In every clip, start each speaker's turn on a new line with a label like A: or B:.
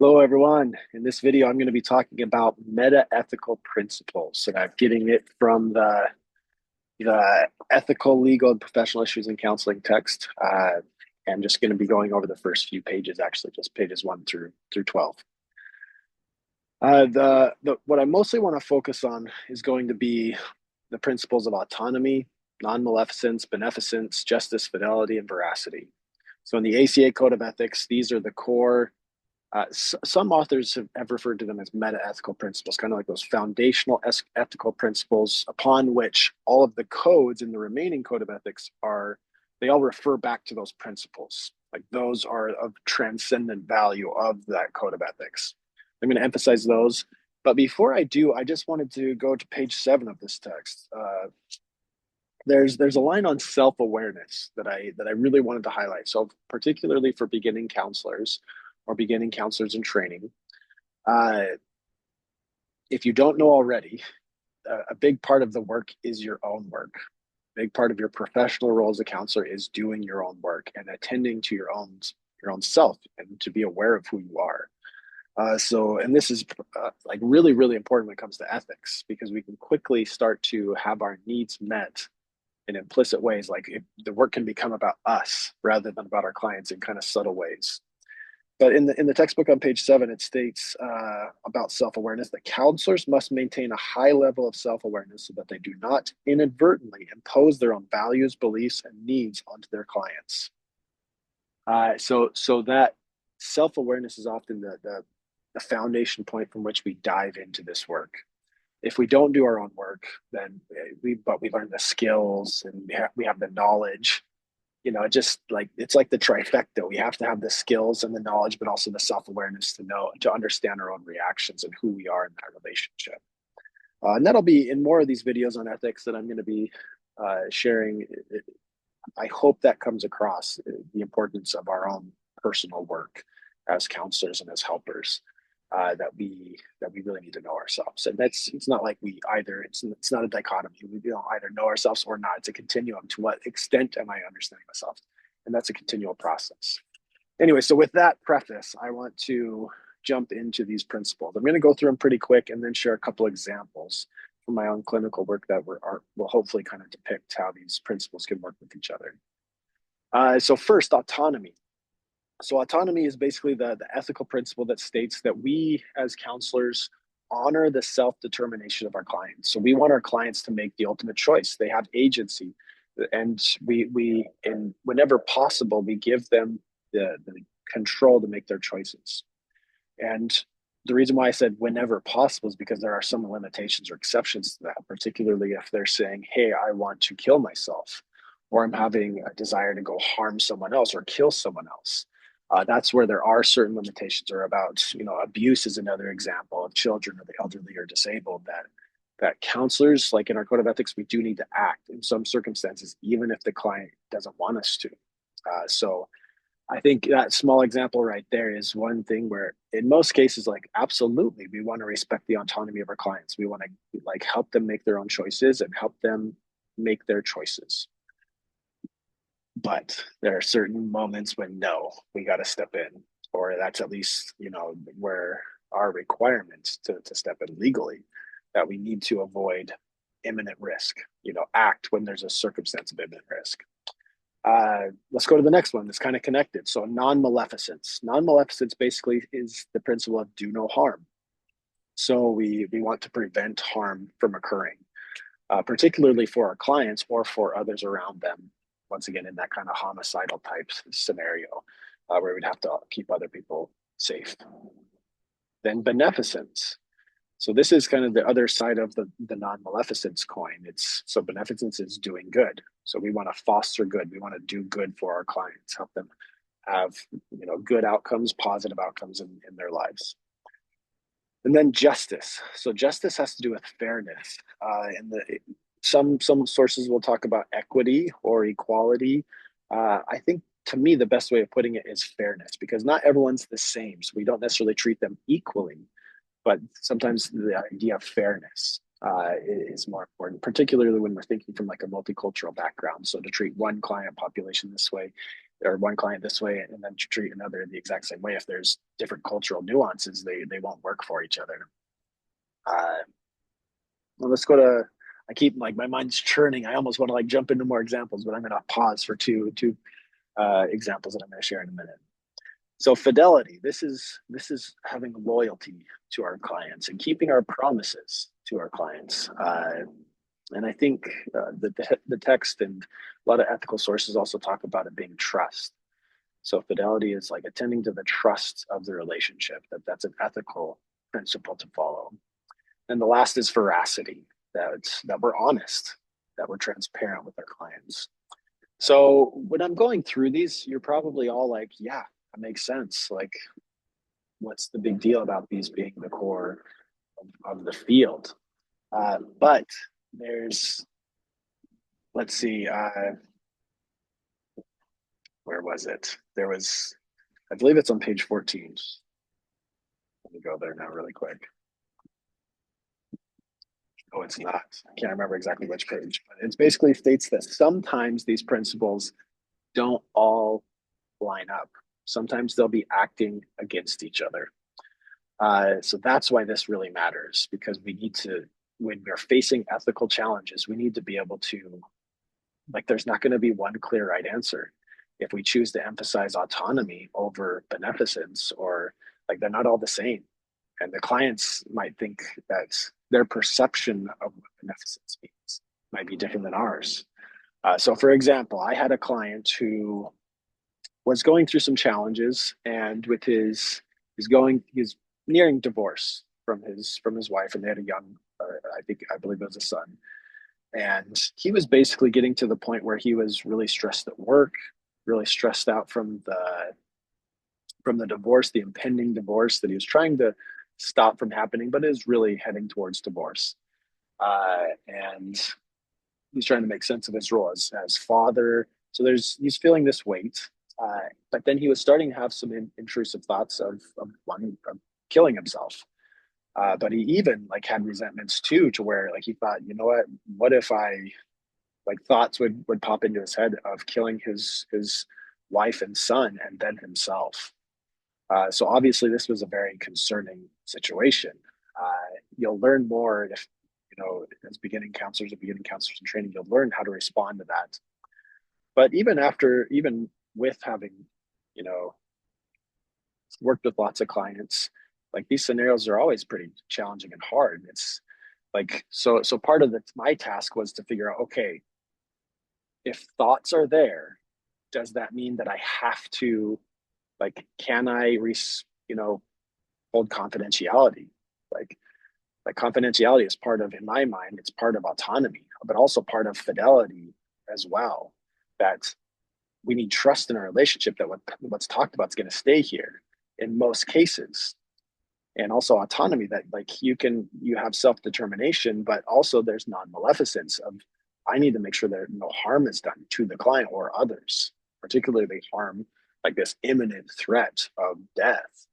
A: Hello, everyone. In this video, I'm going to be talking about meta-ethical principles. And I'm getting it from the ethical, legal, and professional issues in counseling text. I'm just going to be going over the first few pages, actually, just pages 1 through 12. What I mostly want to focus on is going to be the principles of autonomy, non-maleficence, beneficence, justice, fidelity, and veracity. So in the ACA Code of Ethics, these are the core. Some authors have referred to them as meta-ethical principles, kind of like those foundational ethical principles upon which all of the codes in the remaining code of ethics they all refer back to those principles. Like those are of transcendent value of that code of ethics. I'm going to emphasize those. But before I do, I just wanted to go to page 7 of this text. There's a line on self-awareness that I really wanted to highlight. So particularly for beginning counselors or beginning counselors in training, if you don't know already, a big part of the work is your own work. A big part of your professional role as a counselor is doing your own work and attending to your own self and to be aware of who you are. And this is like really, really important when it comes to ethics, because we can quickly start to have our needs met in implicit ways. Like the work can become about us rather than about our clients in kind of subtle ways. But in the textbook on page 7, it states about self-awareness that counselors must maintain a high level of self-awareness so that they do not inadvertently impose their own values, beliefs, and needs onto their clients. So that self-awareness is often the foundation point from which we dive into this work. If we don't do our own work, then we learn the skills and we have the knowledge. It's like the trifecta. We have to have the skills and the knowledge, but also the self-awareness to understand our own reactions and who we are in that relationship. And that'll be in more of these videos on ethics that I'm going to be sharing. I hope that comes across the importance of our own personal work as counselors and as helpers. That we really need to know ourselves, and it's not like it's not a dichotomy. We don't either know ourselves or not. It's a continuum. To what extent am I understanding myself? And that's a continual process. Anyway, so with that preface, I want to jump into these principles. I'm going to go through them pretty quick and then share a couple examples from my own clinical work that will hopefully kind of depict how these principles can work with each other. So first, autonomy. So autonomy is basically the ethical principle that states that we as counselors honor the self-determination of our clients. So we want our clients to make the ultimate choice. They have agency, and and whenever possible, we give them the control to make their choices. And the reason why I said whenever possible is because there are some limitations or exceptions to that, particularly if they're saying, hey, I want to kill myself, or I'm having a desire to go harm someone else or kill someone else. That's where there are certain limitations, or about, abuse is another example of children or the elderly or disabled, that counselors, like in our code of ethics, we do need to act in some circumstances, even if the client doesn't want us to. So I think that small example right there is one thing where in most cases, like absolutely, we want to respect the autonomy of our clients. We want to help them make their own choices and help them make their choices. But there are certain moments when no, we got to step in, or that's at least, where our requirements to step in legally, that we need to avoid imminent risk, act when there's a circumstance of imminent risk. Let's go to the next one that's kind of connected. So non-maleficence. Non-maleficence basically is the principle of do no harm. So we want to prevent harm from occurring, particularly for our clients or for others around them. Once again, in that kind of homicidal type scenario, where we'd have to keep other people safe. Then beneficence. So this is kind of the other side of the non-maleficence coin. So beneficence is doing good. So we want to foster good. We want to do good for our clients, help them have good outcomes, positive outcomes in their lives. And then justice. So justice has to do with fairness. Some sources will talk about equity or equality. I think, to me, the best way of putting it is fairness, because not everyone's the same. So we don't necessarily treat them equally, but sometimes the idea of fairness is more important, particularly when we're thinking from like a multicultural background. So to treat one client population this way or one client this way and then treat another the exact same way. If there's different cultural nuances, they won't work for each other. Uh, well, let's go to. I keep like my mind's churning. I almost want to like jump into more examples, but I'm going to pause for two examples that I'm going to share in a minute. So fidelity. This is having loyalty to our clients and keeping our promises to our clients. And I think the text and a lot of ethical sources also talk about it being trust. So fidelity is like attending to the trust of the relationship. That's an ethical principle to follow. And the last is veracity. That we're honest, that we're transparent with our clients. So when I'm going through these, you're probably all like, yeah, that makes sense. Like, what's the big deal about these being the core of the field? But there's, let's see, where was it? There was, I believe it's on page 14. Let me go there now really quick. Oh, it's not. I can't remember exactly which page, but it basically states that sometimes these principles don't all line up. Sometimes they'll be acting against each other. So that's why this really matters, because we need to, when we're facing ethical challenges, we need to be able to, like, there's not going to be one clear right answer. If we choose to emphasize autonomy over beneficence, or like they're not all the same. And the clients might think that their perception of what beneficence means might be different than ours. So, for example, I had a client who was going through some challenges, and with he's nearing divorce from his wife, and they had a young, I believe it was a son, and he was basically getting to the point where he was really stressed at work, really stressed out from the divorce, the impending divorce that he was trying to stop from happening, but is really heading towards divorce. And he's trying to make sense of his role as father. So he's feeling this weight. But then he was starting to have some intrusive thoughts of wanting of killing himself. But he even like had resentments too, to where like he thought, you know what if I, like, thoughts would pop into his head of killing his wife and son and then himself. So obviously, this was a very concerning situation. You'll learn more if, as beginning counselors in training, you'll learn how to respond to that. But even with having, you know, worked with lots of clients, like these scenarios are always pretty challenging and hard. It's like, so part of my task was to figure out, okay, if thoughts are there, does that mean that I have to, like, can I, hold confidentiality? Like, like confidentiality is part of, in my mind, it's part of autonomy, but also part of fidelity as well. That we need trust in our relationship that what's talked about is going to stay here in most cases. And also autonomy, that like you have self-determination, but also there's non-maleficence of, I need to make sure that no harm is done to the client or others, particularly harm like this imminent threat of death.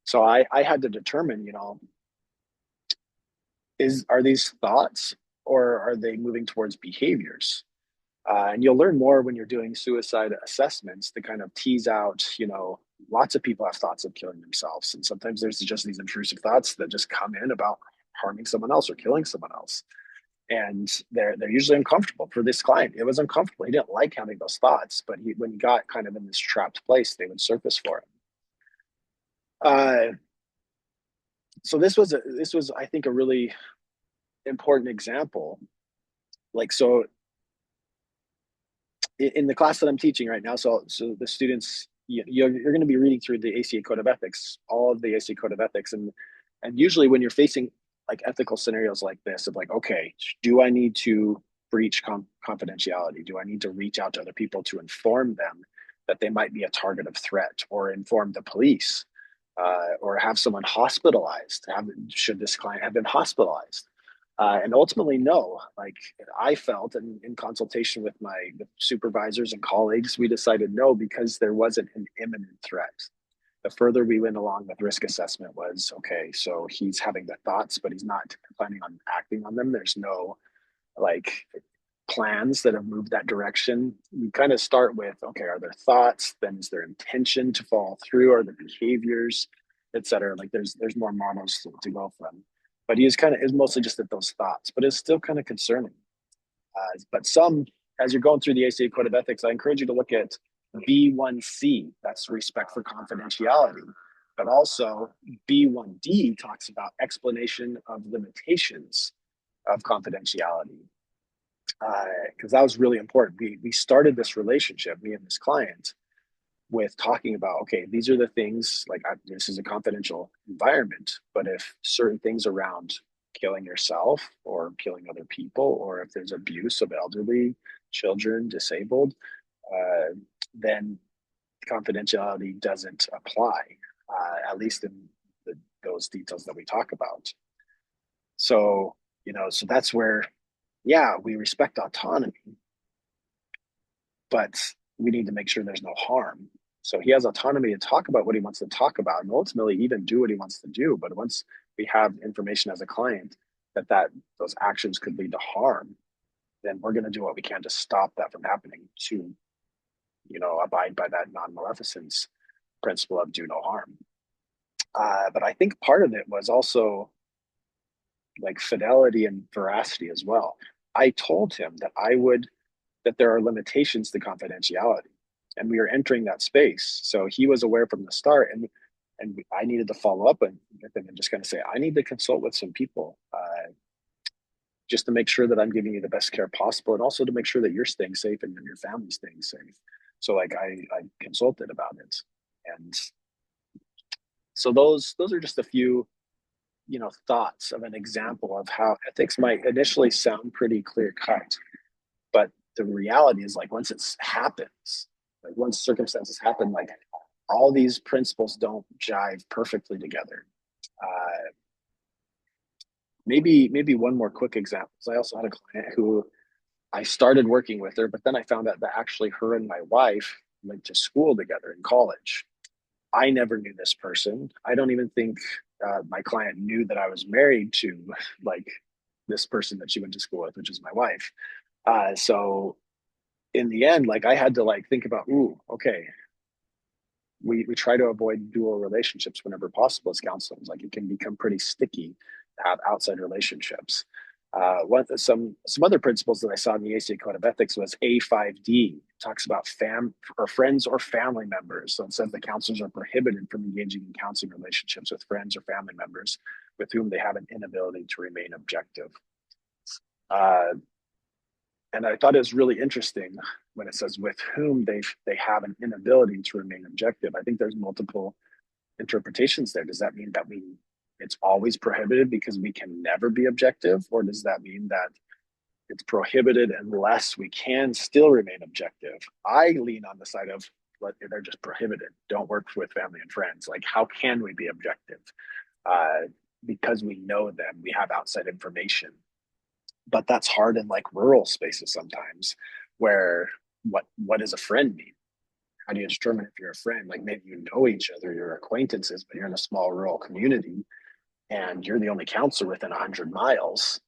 A: So I had to determine, are these thoughts or are they moving towards behaviors? And you'll learn more when you're doing suicide assessments to kind of tease out, lots of people have thoughts of killing themselves. And sometimes there's just these intrusive thoughts that just come in about harming someone else or killing someone else. And they're usually uncomfortable. For this client, it was uncomfortable. He didn't like having those thoughts, but when he got kind of in this trapped place, they would surface for him. So this was I think a really important example. Like, so in the class that I'm teaching right now, so the students, you're going to be reading through the ACA Code of Ethics, all of the ACA Code of Ethics, and usually when you're facing like ethical scenarios like this, of like, okay, do I need to breach confidentiality? Do I need to reach out to other people to inform them that they might be a target of threat, or inform the police, or have someone hospitalized? Should this client have been hospitalized? And ultimately, no. Like, I felt, and in consultation with my supervisors and colleagues, we decided no, because there wasn't an imminent threat. The further we went along with risk assessment was, okay, so he's having the thoughts, but he's not planning on acting on them. There's no, like, plans that have moved that direction. You kind of start with, okay, are there thoughts? Then is there intention to follow through? Are there behaviors, et cetera? Like there's more models to go from. But he is mostly just at those thoughts, but it's still kind of concerning. But some, as you're going through the ACA Code of Ethics, I encourage you to look at B1C, that's respect for confidentiality. But also B1D talks about explanation of limitations of confidentiality. Because that was really important. We started this relationship, me and this client, with talking about, okay, these are the things, like this is a confidential environment, but if certain things around killing yourself or killing other people, or if there's abuse of elderly, children, disabled, then confidentiality doesn't apply, at least in those details that we talk about. So, so that's where, yeah, we respect autonomy, but we need to make sure there's no harm. So he has autonomy to talk about what he wants to talk about and ultimately even do what he wants to do. But once we have information as a client that those actions could lead to harm, then we're going to do what we can to stop that from happening, to, abide by that non-maleficence principle of do no harm. But I think part of it was also like fidelity and veracity as well. I told him that there are limitations to confidentiality, and we are entering that space. So he was aware from the start, and I needed to follow up with him and just kind of say, I need to consult with some people, just to make sure that I'm giving you the best care possible, and also to make sure that you're staying safe and your family's staying safe. So like I consulted about it, and so those are just a few thoughts of an example of how ethics might initially sound pretty clear cut, but the reality is, like, once it happens, like once circumstances happen, like all these principles don't jive perfectly together. Maybe one more quick example. I also had a client who I started working with her, but then I found out that actually her and my wife went to school together in college. I never knew this person. I don't even think my client knew that I was married to like this person that she went to school with, which is my wife. So in the end, like I had to like think about, ooh, okay, we try to avoid dual relationships whenever possible as counselors. Like it can become pretty sticky to have outside relationships. Some other principles that I saw in the ACA Code of Ethics was A5D, talks about friends or family members. So it says that counselors are prohibited from engaging in counseling relationships with friends or family members with whom they have an inability to remain objective. And I thought it was really interesting when it says with whom they have an inability to remain objective. I think there's multiple interpretations there. Does that mean that it's always prohibited because we can never be objective, or does that mean that it's prohibited unless we can still remain objective? I lean on the side of they're just prohibited. Don't work with family and friends. Like, how can we be objective? Because we know them, we have outside information. But that's hard in like rural spaces sometimes, where what does a friend mean? How do you determine if you're a friend? Like maybe you know each other, you're acquaintances, but you're in a small rural community and you're the only counselor within 100 miles.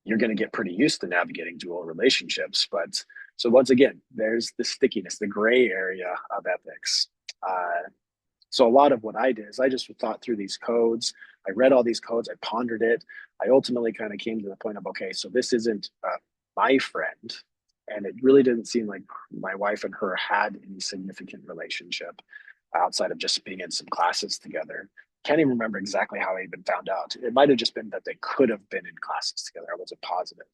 A: You're going to get pretty used to navigating dual relationships. But so once again, there's the stickiness, the gray area of ethics. So a lot of what I did is I just thought through these codes. I read all these codes. I pondered it. I ultimately kind of came to the point of, okay, so this isn't my friend. And it really didn't seem like my wife and her had any significant relationship outside of just being in some classes together. Can't even remember exactly how I even found out. It might have just been that they could have been in classes together. I wasn't positive.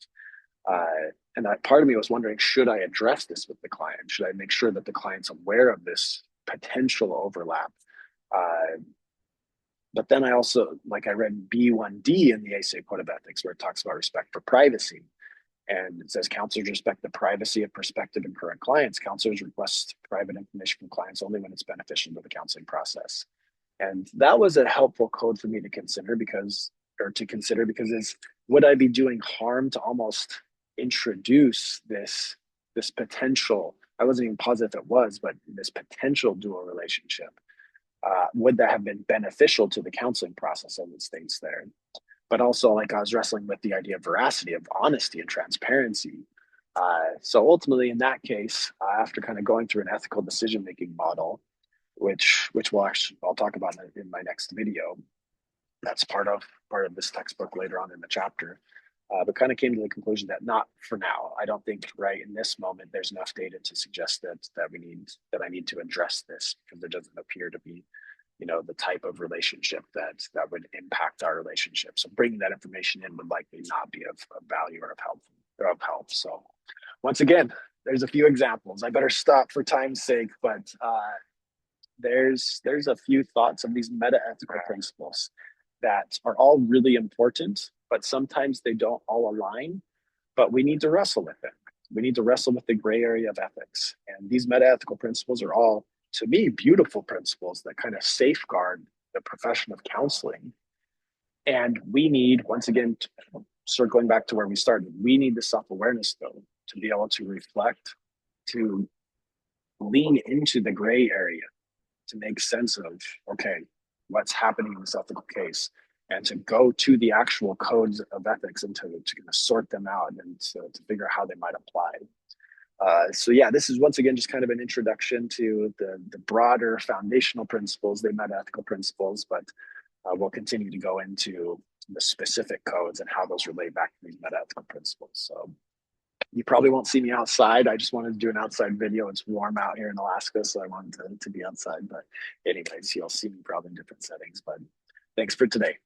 A: And that part of me was wondering, should I address this with the client? Should I make sure that the client's aware of this potential overlap? But then I also, like I read B1D in the ACA Code of Ethics, where it talks about respect for privacy. And it says counselors respect the privacy of prospective and current clients. Counselors request private information from clients only when it's beneficial to the counseling process. And that was a helpful code for me to consider because it's, would I be doing harm to almost introduce this potential? I wasn't even positive it was, but this potential dual relationship. Would that have been beneficial to the counseling process as it states there? But also, like, I was wrestling with the idea of veracity, of honesty and transparency. So ultimately, in that case, after kind of going through an ethical decision making model, which I'll talk about in my next video. That's part of this textbook later on in the chapter. But kind of came to the conclusion that not for now. I don't think right in this moment there's enough data to suggest that I need to address this because there doesn't appear to be, the type of relationship that would impact our relationship. So bringing that information in would likely not be of value or of help. So once again, there's a few examples. I better stop for time's sake, but there's a few thoughts of these metaethical principles that are all really important, but sometimes they don't all align. But we need to wrestle with them. We need to wrestle with the gray area of ethics. And these metaethical principles are all, to me, beautiful principles that kind of safeguard the profession of counseling. And we need, once again, circling back to where we started, we need the self awareness, though, to be able to reflect, to lean into the gray area, to make sense of, okay, what's happening in this ethical case, and to go to the actual codes of ethics and to kind of sort them out and to figure out how they might apply. So yeah, this is once again just kind of an introduction to the broader foundational principles, the metaethical principles, but we'll continue to go into the specific codes and how those relate back to these metaethical principles. So you probably won't see me outside. I just wanted to do an outside video. It's warm out here in Alaska, so I wanted to be outside. But anyways, you'll see me probably in different settings. But thanks for today.